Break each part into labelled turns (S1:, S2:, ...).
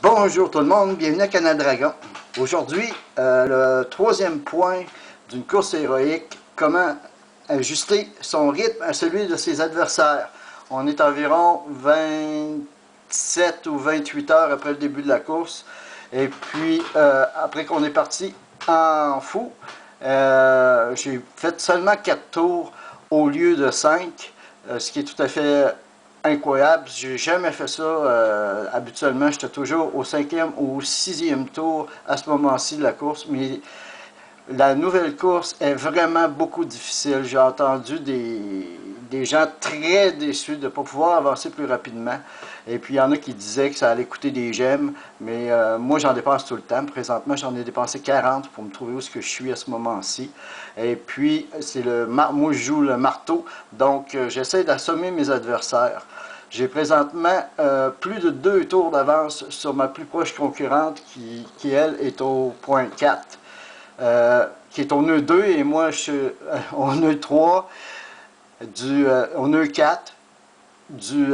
S1: Bonjour tout le monde, bienvenue à Canal Dragon. Aujourd'hui, le troisième point d'une course héroïque, comment ajuster son rythme à celui de ses adversaires. On est environ 27 ou 28 heures après le début de la course. Et puis, après qu'on est parti en fou, j'ai fait seulement 4 tours au lieu de 5, ce qui est tout à fait incroyable. J'ai jamais fait ça. Habituellement, j'étais toujours au 5e ou au 6e tour à ce moment-ci de la course. Mais la nouvelle course est vraiment beaucoup difficile. J'ai entendu des gens très déçus de ne pas pouvoir avancer plus rapidement. Et puis, il y en a qui disaient que ça allait coûter des gemmes. Mais moi, j'en dépense tout le temps. Présentement, j'en ai dépensé 40 pour me trouver où je suis à ce moment-ci. Et puis, moi, je joue le marteau. Donc, j'essaie d'assommer mes adversaires. J'ai présentement plus de 2 tours d'avance sur ma plus proche concurrente qui elle, est au point 4. Qui est au nœud 2 et moi je suis au nœud 3, au nœud 4 du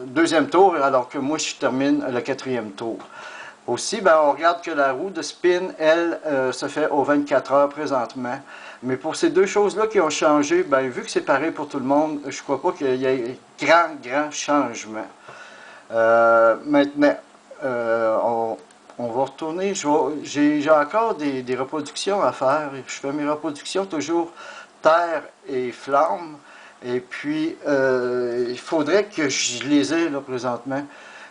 S1: deuxième tour, alors que moi je termine le quatrième tour. Aussi, ben, on regarde que la roue de spin, elle, se fait aux 24 heures présentement. Mais pour ces deux choses-là qui ont changé, ben, vu que c'est pareil pour tout le monde, je ne crois pas qu'il y ait grand changement. Maintenant, on va retourner. J'ai encore des reproductions à faire. Je fais mes reproductions toujours terre et flamme. Et puis, il faudrait que je les ai là présentement.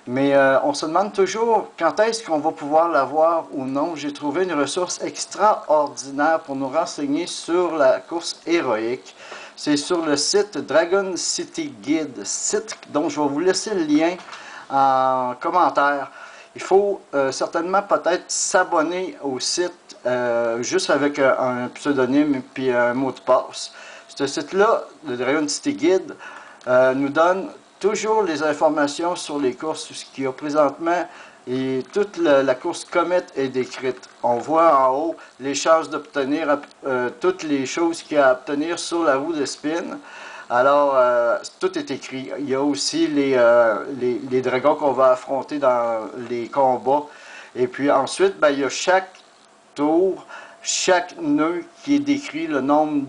S1: Mais on se demande toujours quand est-ce qu'on va pouvoir l'avoir ou non. J'ai trouvé une ressource extraordinaire pour nous renseigner sur la course héroïque. C'est sur le site Dragon City Guide, site dont je vais vous laisser le lien en commentaire. Il faut certainement peut-être s'abonner au site juste avec un pseudonyme et puis un mot de passe. Ce site-là, le Dragon City Guide, nous donne toujours les informations sur les courses, ce qu'il y a présentement, et toute la course Comet est décrite. On voit en haut les chances d'obtenir toutes les choses qu'il y a à obtenir sur la roue de spin. Alors, tout est écrit. Il y a aussi les dragons qu'on va affronter dans les combats. Et puis ensuite, ben, il y a chaque tour, chaque nœud qui est décrit, le nombre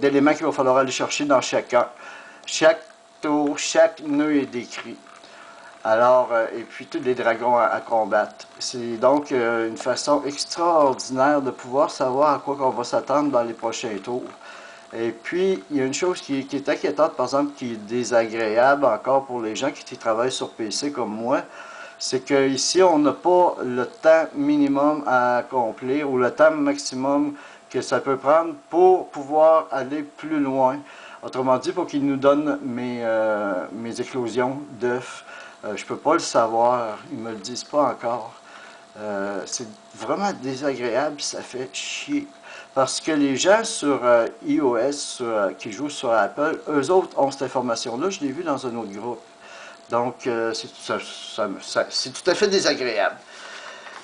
S1: d'éléments qu'il va falloir aller chercher dans chacun. Chaque tour, chaque nœud est décrit. Alors, et puis tous les dragons à combattre. C'est donc une façon extraordinaire de pouvoir savoir à quoi on va s'attendre dans les prochains tours. Et puis, il y a une chose qui est inquiétante, par exemple, qui est désagréable encore pour les gens qui travaillent sur PC comme moi, c'est qu'ici, on n'a pas le temps minimum à accomplir ou le temps maximum que ça peut prendre pour pouvoir aller plus loin. Autrement dit, pour qu'ils nous donnent mes éclosions d'œufs, je ne peux pas le savoir, ils ne me le disent pas encore. C'est vraiment désagréable, ça fait chier. Parce que les gens sur iOS, qui jouent sur Apple, eux autres ont cette information-là, je l'ai vu dans un autre groupe. Donc, c'est tout à fait désagréable.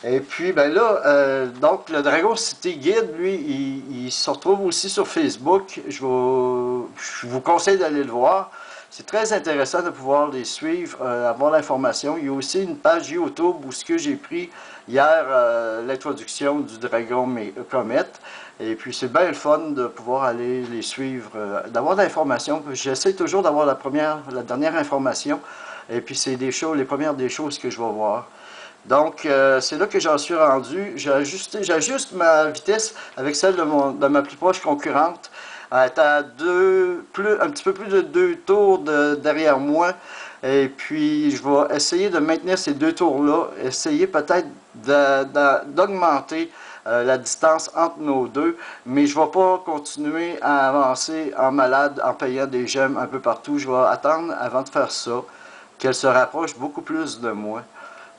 S1: Et puis, ben là, donc le Dragon City Guide, lui, il se retrouve aussi sur Facebook. Je vous conseille d'aller le voir. C'est très intéressant de pouvoir les suivre, avoir l'information. Il y a aussi une page YouTube où ce que j'ai pris hier l'introduction du Dragon Comet. Et puis c'est bien le fun de pouvoir aller les suivre, d'avoir de l'information. J'essaie toujours d'avoir la dernière information. Et puis c'est les premières des choses que je vais voir. Donc, c'est là que j'en suis rendu. J'ajuste ma vitesse avec celle de ma plus proche concurrente. Elle est à un petit peu plus de 2 tours derrière moi. Et puis, je vais essayer de maintenir ces 2 tours-là. Essayer peut-être d'augmenter la distance entre nos deux. Mais je ne vais pas continuer à avancer en malade en payant des gemmes un peu partout. Je vais attendre avant de faire ça, qu'elle se rapproche beaucoup plus de moi.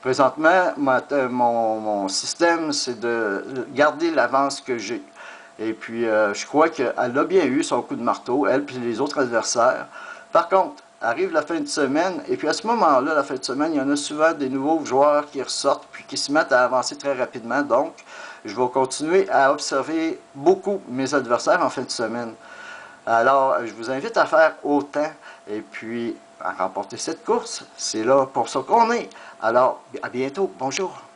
S1: Présentement, mon système, c'est de garder l'avance que j'ai. Et puis, je crois qu'elle a bien eu son coup de marteau, elle puis les autres adversaires. Par contre, arrive la fin de semaine, et puis à ce moment-là, la fin de semaine, il y en a souvent des nouveaux joueurs qui ressortent, puis qui se mettent à avancer très rapidement. Donc, je vais continuer à observer beaucoup mes adversaires en fin de semaine. Alors, je vous invite à faire autant. Et puis, à remporter cette course. C'est là pour ça qu'on est. Alors, à bientôt. Bonjour.